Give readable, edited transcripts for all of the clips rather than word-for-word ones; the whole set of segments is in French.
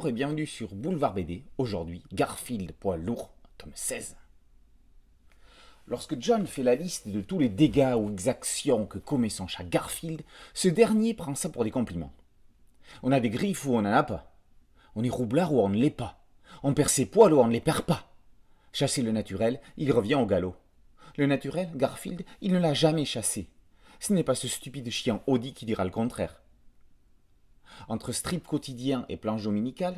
Bonjour et bienvenue sur Boulevard BD. Aujourd'hui, Garfield poids lourd, tome 16. Lorsque John fait la liste de tous les dégâts ou exactions que commet son chat Garfield, ce dernier prend ça pour des compliments. On a des griffes ou on n'en a pas. On est roublard ou on ne l'est pas. On perd ses poils ou on ne les perd pas. Chasser le naturel, il revient au galop. Le naturel, Garfield, il ne l'a jamais chassé. Ce n'est pas ce stupide chien Audi qui dira le contraire. Entre strip quotidien et planche dominicale,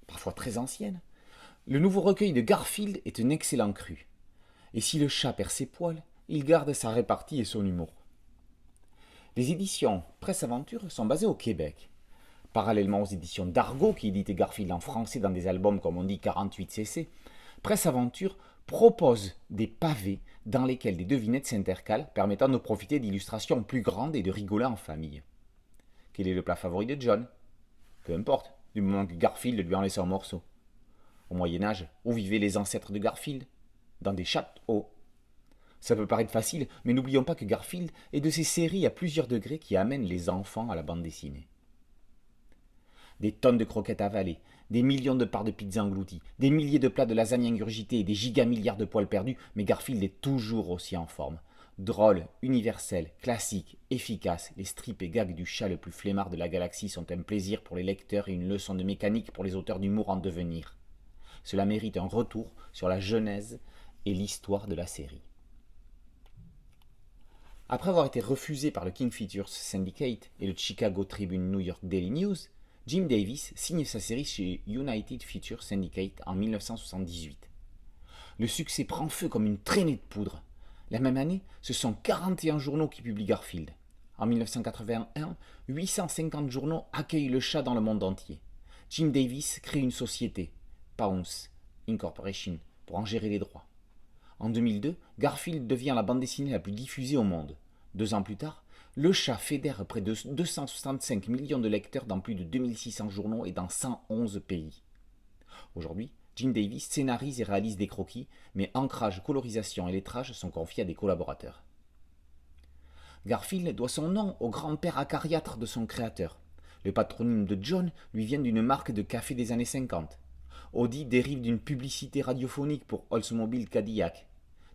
parfois très ancienne, le nouveau recueil de Garfield est un excellent cru. Et si le chat perd ses poils, il garde sa répartie et son humour. Les éditions Presse Aventure sont basées au Québec. Parallèlement aux éditions d'Argo qui éditaient Garfield en français dans des albums comme on dit 48cc, Presse Aventure propose des pavés dans lesquels des devinettes s'intercalent permettant de profiter d'illustrations plus grandes et de rigoler en famille. Quel est le plat favori de John? Peu importe, du moment que Garfield lui en laisse un morceau. Au Moyen-Âge, où vivaient les ancêtres de Garfield? Dans des châteaux. Ça peut paraître facile, mais n'oublions pas que Garfield est de ces séries à plusieurs degrés qui amènent les enfants à la bande dessinée. Des tonnes de croquettes avalées, des millions de parts de pizza englouties, des milliers de plats de lasagne ingurgités et des gigamilliards de poils perdus, mais Garfield est toujours aussi en forme. Drôle, universel, classique, efficace, les strips et gags du chat le plus flemmard de la galaxie sont un plaisir pour les lecteurs et une leçon de mécanique pour les auteurs d'humour en devenir. Cela mérite un retour sur la genèse et l'histoire de la série. Après avoir été refusé par le King Features Syndicate et le Chicago Tribune New York Daily News, Jim Davis signe sa série chez United Features Syndicate en 1978. Le succès prend feu comme une traînée de poudre. La même année, ce sont 41 journaux qui publient Garfield. En 1981, 850 journaux accueillent le chat dans le monde entier. Jim Davis crée une société, Pounce Incorporation, pour en gérer les droits. En 2002, Garfield devient la bande dessinée la plus diffusée au monde. 2 ans plus tard, le chat fédère près de 265 millions de lecteurs dans plus de 2600 journaux et dans 111 pays. Aujourd'hui, Jim Davis scénarise et réalise des croquis, mais ancrage, colorisation et lettrage sont confiés à des collaborateurs. Garfield doit son nom au grand-père acariâtre de son créateur. Le patronyme de John lui vient d'une marque de café des années 50. Audi dérive d'une publicité radiophonique pour Oldsmobile Cadillac.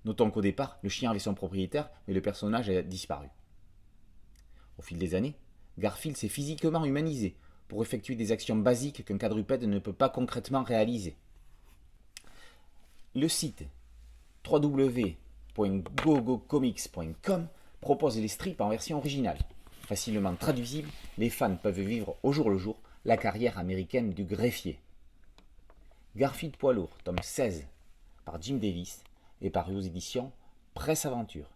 Notons qu'au départ, le chien avait son propriétaire, mais le personnage a disparu. Au fil des années, Garfield s'est physiquement humanisé pour effectuer des actions basiques qu'un quadrupède ne peut pas concrètement réaliser. Le site www.gogocomics.com propose les strips en version originale. Facilement traduisible, les fans peuvent vivre au jour le jour la carrière américaine du greffier. Garfield poids lourd, tome 16, par Jim Davis et paru aux éditions Presse Aventure.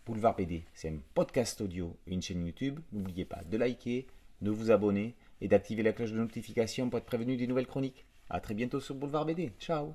Boulevard BD, c'est un podcast audio et une chaîne YouTube. N'oubliez pas de liker, de vous abonner et d'activer la cloche de notification pour être prévenu des nouvelles chroniques. A très bientôt sur Boulevard BD. Ciao!